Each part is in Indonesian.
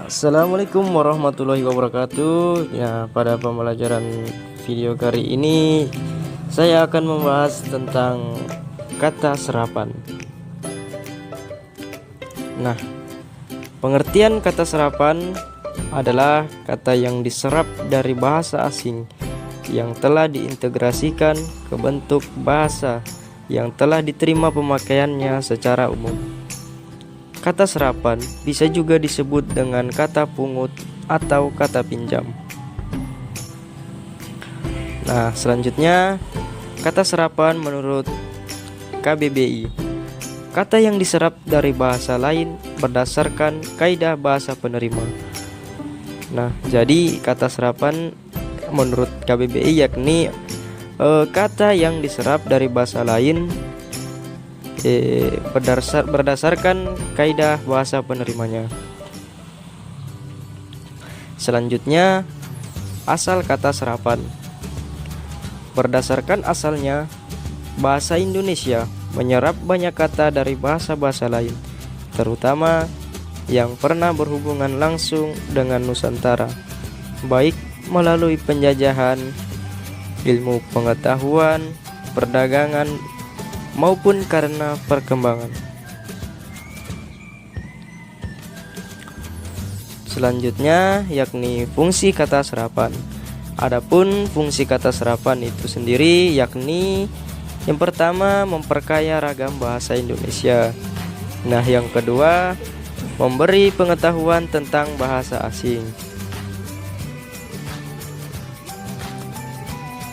Assalamualaikum warahmatullahi wabarakatuh. Ya, pada pembelajaran video kali ini saya akan membahas tentang kata serapan. Nah, pengertian kata serapan adalah kata yang diserap dari bahasa asing yang telah diintegrasikan ke bentuk bahasa yang telah diterima pemakaiannya secara umum. Kata serapan bisa juga disebut dengan kata pungut atau kata pinjam. Nah, selanjutnya kata serapan menurut KBBI, kata yang diserap dari bahasa lain berdasarkan kaidah bahasa penerima. Nah, jadi kata serapan menurut KBBI yakni kata yang diserap dari bahasa lain berdasarkan kaidah bahasa penerimanya. Selanjutnya, asal kata serapan. Berdasarkan asalnya, bahasa Indonesia menyerap banyak kata dari bahasa-bahasa lain, terutama yang pernah berhubungan langsung dengan Nusantara, baik melalui penjajahan, ilmu pengetahuan, perdagangan, maupun karena perkembangan. Selanjutnya yakni fungsi kata serapan. Adapun fungsi kata serapan itu sendiri yakni yang pertama memperkaya ragam bahasa Indonesia. Nah, yang kedua memberi pengetahuan tentang bahasa asing.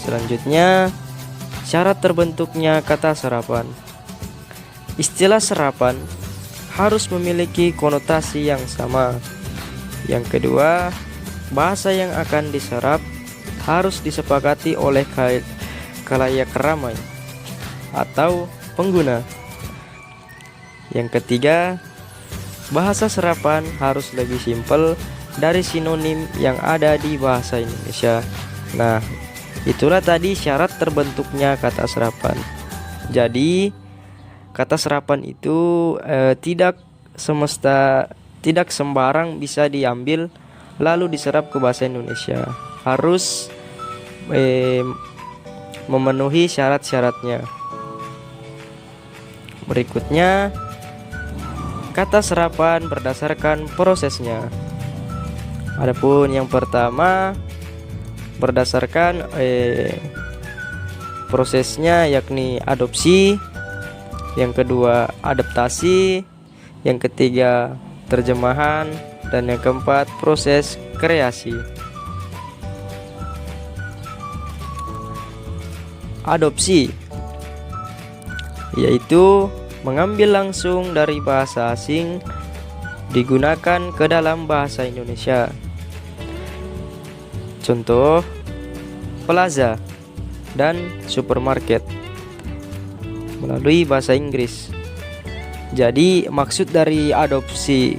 Selanjutnya, syarat terbentuknya kata serapan. Istilah serapan harus memiliki konotasi yang sama. Yang kedua, bahasa yang akan diserap harus disepakati oleh khalayak ramai atau pengguna. Yang ketiga, bahasa serapan harus lebih simpel dari sinonim yang ada di bahasa Indonesia. Nah, itulah tadi syarat terbentuknya kata serapan. Jadi kata serapan itu tidak sembarang bisa diambil lalu diserap ke bahasa Indonesia. Harus memenuhi syarat-syaratnya. Berikutnya, kata serapan berdasarkan prosesnya. Adapun yang pertama berdasarkan prosesnya yakni adopsi, yang kedua adaptasi, yang ketiga terjemahan, dan yang keempat proses kreasi. Adopsi yaitu mengambil langsung dari bahasa asing digunakan ke dalam bahasa Indonesia. Contoh, plaza dan supermarket melalui bahasa Inggris. Jadi maksud dari adopsi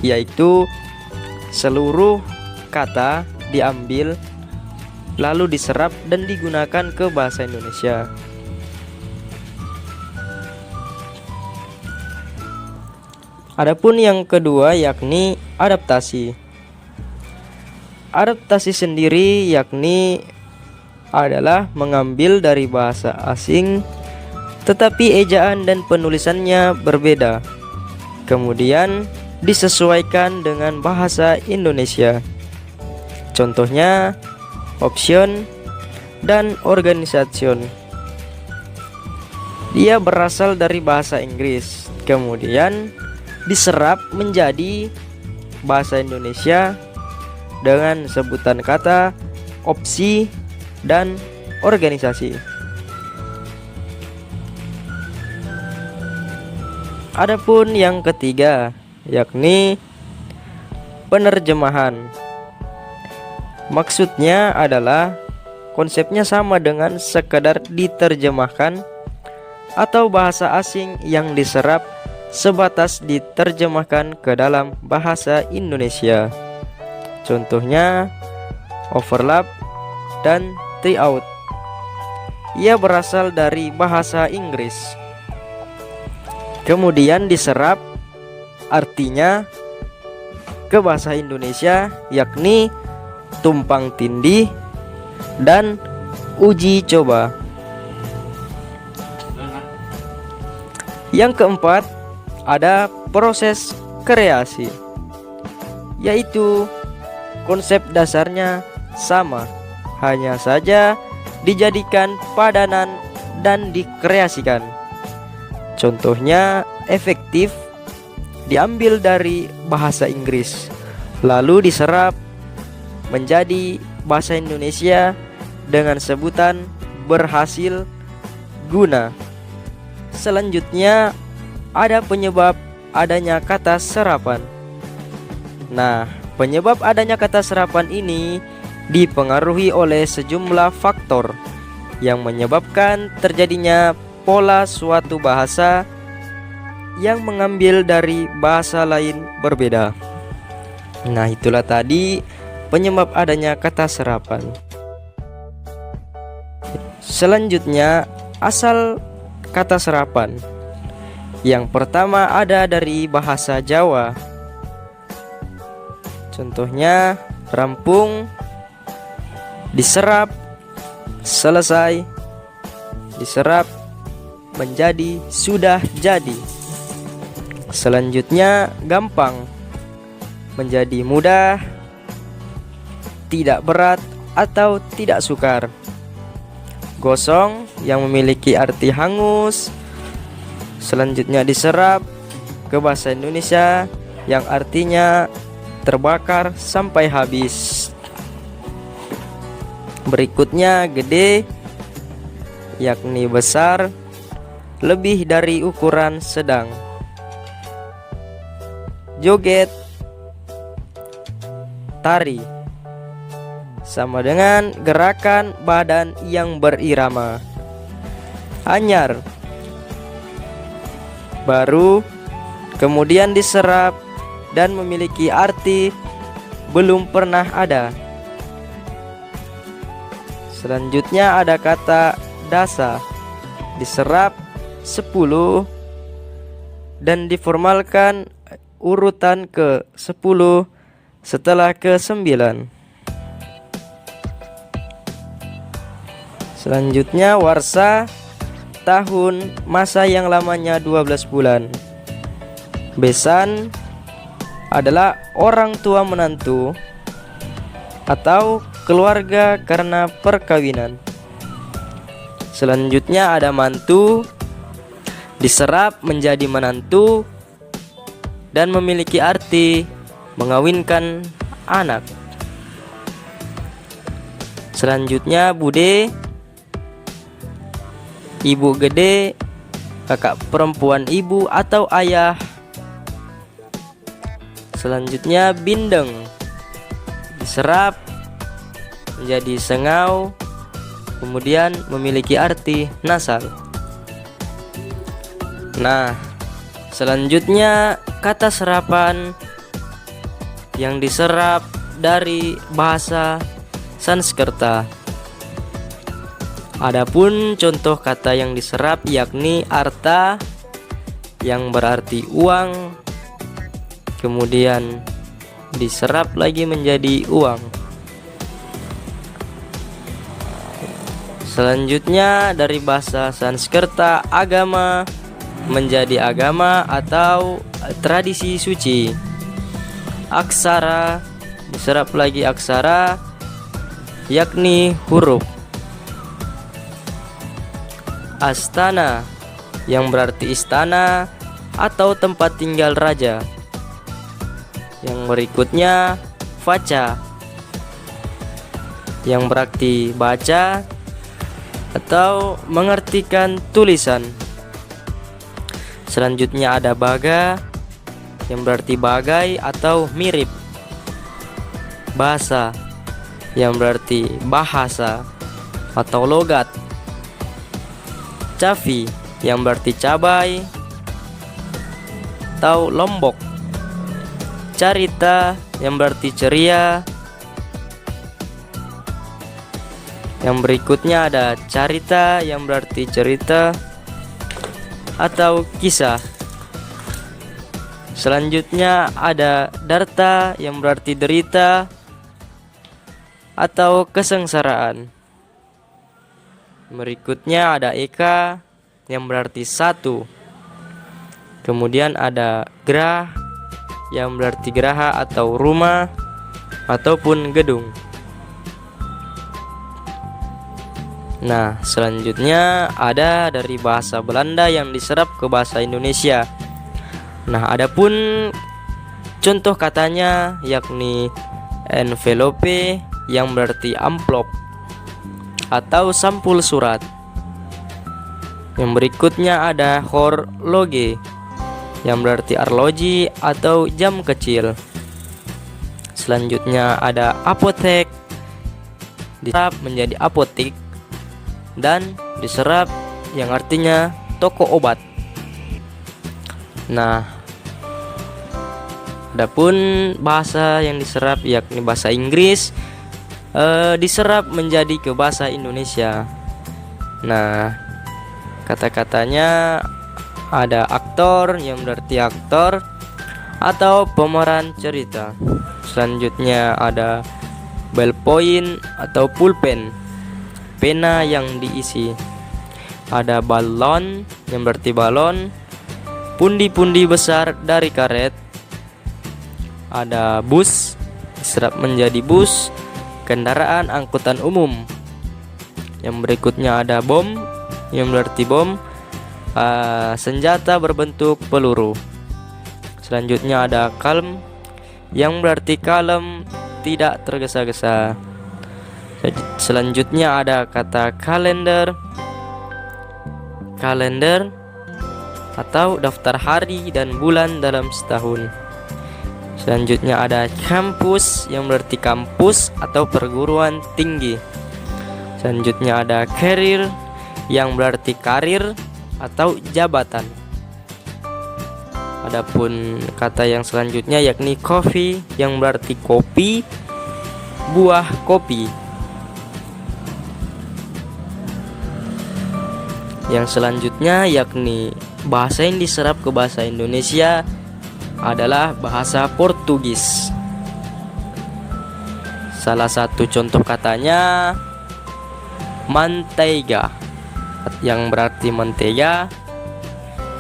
yaitu seluruh kata diambil lalu diserap dan digunakan ke bahasa Indonesia. Adapun yang kedua yakni adaptasi. Adaptasi sendiri yakni adalah mengambil dari bahasa asing tetapi ejaan dan penulisannya berbeda, kemudian disesuaikan dengan bahasa Indonesia. Contohnya option dan organisation. Dia berasal dari bahasa Inggris, kemudian diserap menjadi bahasa Indonesia dengan sebutan kata opsi dan organisasi. Adapun yang ketiga yakni penerjemahan. Maksudnya adalah konsepnya sama dengan sekadar diterjemahkan atau bahasa asing yang diserap sebatas diterjemahkan ke dalam bahasa Indonesia. Contohnya overlap dan tryout. Ia berasal dari bahasa Inggris, kemudian diserap, artinya ke bahasa Indonesia, yakni tumpang tindih dan uji coba. Yang keempat, ada proses kreasi, yaitu konsep dasarnya sama, hanya saja dijadikan padanan dan dikreasikan. Contohnya, efektif diambil dari bahasa Inggris, lalu diserap menjadi bahasa Indonesia dengan sebutan berhasil guna. Selanjutnya, ada penyebab adanya kata serapan. Nah, penyebab adanya kata serapan ini dipengaruhi oleh sejumlah faktor yang menyebabkan terjadinya pola suatu bahasa yang mengambil dari bahasa lain berbeda. Nah, itulah tadi penyebab adanya kata serapan. Selanjutnya, asal kata serapan. Yang pertama ada dari bahasa Jawa. Contohnya, rampung, diserap, selesai, diserap menjadi sudah jadi. Selanjutnya, gampang, menjadi mudah, tidak berat atau tidak sukar. Gosong, yang memiliki arti hangus. Selanjutnya, diserap ke bahasa Indonesia yang artinya terbakar sampai habis. Berikutnya, gede, yakni besar, lebih dari ukuran sedang. Joget, tari, sama dengan gerakan badan yang berirama. Anyar, baru, kemudian diserap dan memiliki arti belum pernah ada. Selanjutnya ada kata dasa, diserap 10 dan diformalkan urutan ke 10 setelah ke 9. Selanjutnya, warsa, tahun, masa yang lamanya 12 bulan. Besan adalah orang tua menantu atau keluarga karena perkawinan. Selanjutnya ada mantu, diserap menjadi menantu dan memiliki arti mengawinkan anak. Selanjutnya bude, ibu gede, kakak perempuan ibu atau ayah. Selanjutnya bindeng, diserap menjadi sengau, kemudian memiliki arti nasal. Nah, selanjutnya kata serapan yang diserap dari bahasa Sanskerta. Adapun contoh kata yang diserap yakni arta, yang berarti uang, kemudian diserap lagi menjadi uang. Selanjutnya dari bahasa Sanskerta, agama menjadi agama atau tradisi suci. Aksara, diserap lagi aksara, yakni huruf. Astana, yang berarti istana atau tempat tinggal raja. Yang berikutnya vaca, yang berarti baca atau mengartikan tulisan. Selanjutnya ada baga, yang berarti bagai atau mirip. Bahasa, yang berarti bahasa atau logat. Cafi, yang berarti cabai atau lombok. Carita, yang berarti ceria. Yang berikutnya ada carita, yang berarti cerita atau kisah. Selanjutnya ada darta yang berarti derita atau kesengsaraan. Berikutnya ada eka yang berarti satu. Kemudian ada grah yang berarti geraha atau rumah ataupun gedung. Nah, selanjutnya ada dari bahasa Belanda yang diserap ke bahasa Indonesia. Nah, adapun contoh katanya yakni envelope yang berarti amplop atau sampul surat. Yang berikutnya ada horloge yang berarti arloji atau jam kecil. Selanjutnya ada apotek, diserap menjadi apotik, dan diserap yang artinya toko obat. Nah, adapun bahasa yang diserap yakni bahasa Inggris diserap menjadi ke bahasa Indonesia. Nah, kata-katanya ada aktor yang berarti aktor atau pemeran cerita. Selanjutnya ada ballpoint atau pulpen, pena yang diisi. Ada balon yang berarti balon, pundi-pundi besar dari karet. Ada bus diserap menjadi bus, kendaraan angkutan umum. Yang berikutnya ada bom yang berarti bom, senjata berbentuk peluru. Selanjutnya ada kalem yang berarti kalem, tidak tergesa-gesa. Selanjutnya ada kata kalender, kalender atau daftar hari dan bulan dalam setahun. Selanjutnya ada kampus yang berarti kampus atau perguruan tinggi. Selanjutnya ada career yang berarti karir atau jabatan. Adapun kata yang selanjutnya yakni coffee yang berarti kopi, buah kopi. Yang selanjutnya yakni bahasa yang diserap ke bahasa Indonesia adalah bahasa Portugis. Salah satu contoh katanya manteiga yang berarti mentega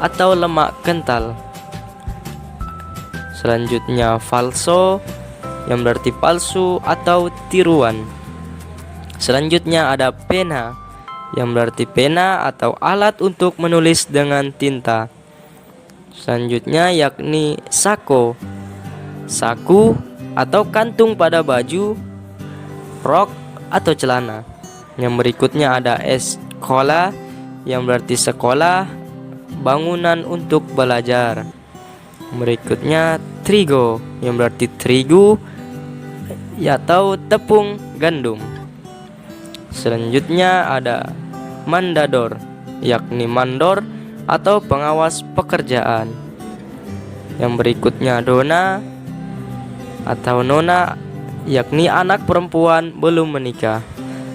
atau lemak kental. Selanjutnya falso yang berarti palsu atau tiruan. Selanjutnya ada pena yang berarti pena atau alat untuk menulis dengan tinta. Selanjutnya yakni sako, saku atau kantung pada baju, rok atau celana. Yang berikutnya ada sekolah yang berarti sekolah, bangunan untuk belajar. Berikutnya trigo yang berarti terigu atau tepung gandum. Selanjutnya ada mandador yakni mandor atau pengawas pekerjaan. Yang berikutnya dona atau nona yakni anak perempuan belum menikah.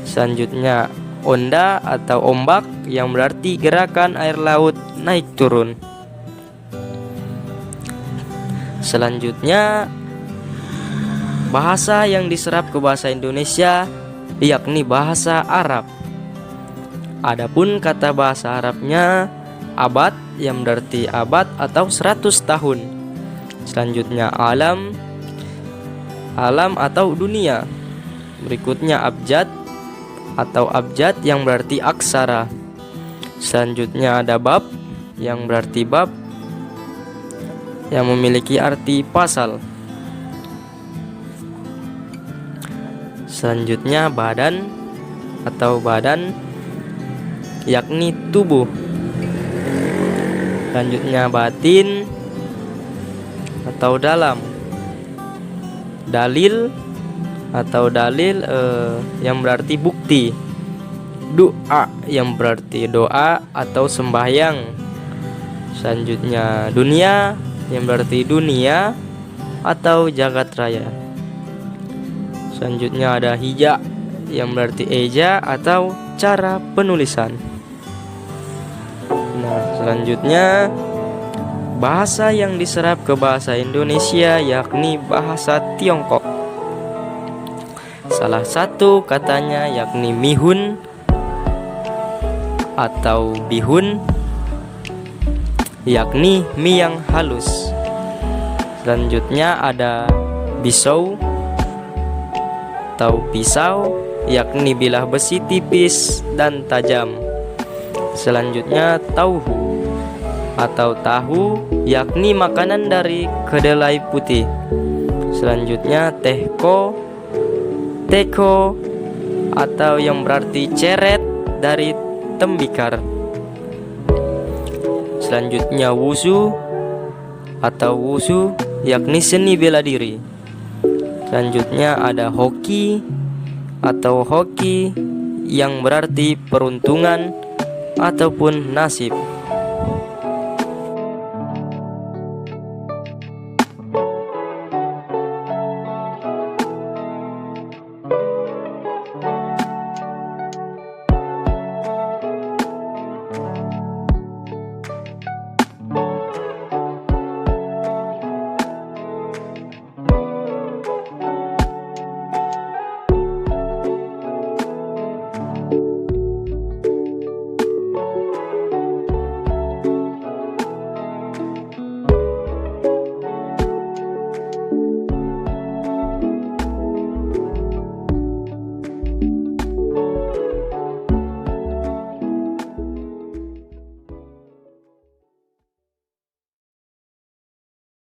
Selanjutnya onda atau ombak yang berarti gerakan air laut naik turun. Selanjutnya bahasa yang diserap ke bahasa Indonesia yakni bahasa Arab. Adapun kata bahasa Arabnya abad yang berarti abad atau 100 tahun. Selanjutnya alam, alam atau dunia. Berikutnya abjad atau abjad yang berarti aksara. Selanjutnya ada bab yang berarti bab yang memiliki arti pasal. Selanjutnya badan atau badan yakni tubuh. Selanjutnya batin atau dalam. Dalil atau dalil yang berarti bukti. Doa yang berarti doa atau sembahyang. Selanjutnya dunia yang berarti dunia atau jagat raya. Selanjutnya ada hija yang berarti eja atau cara penulisan. Nah, selanjutnya Bahasa yang diserap ke bahasa Indonesia yakni bahasa Tiongkok. Salah satu katanya yakni mihun atau bihun, yakni mie yang halus. Selanjutnya ada pisau atau pisau, yakni bilah besi tipis dan tajam. Selanjutnya tauhu atau tahu, yakni makanan dari kedelai putih. Selanjutnya teko atau yang berarti ceret dari tembikar. Selanjutnya wusu atau wusu, yakni seni bela diri. Selanjutnya ada hoki atau hoki yang berarti peruntungan ataupun nasib.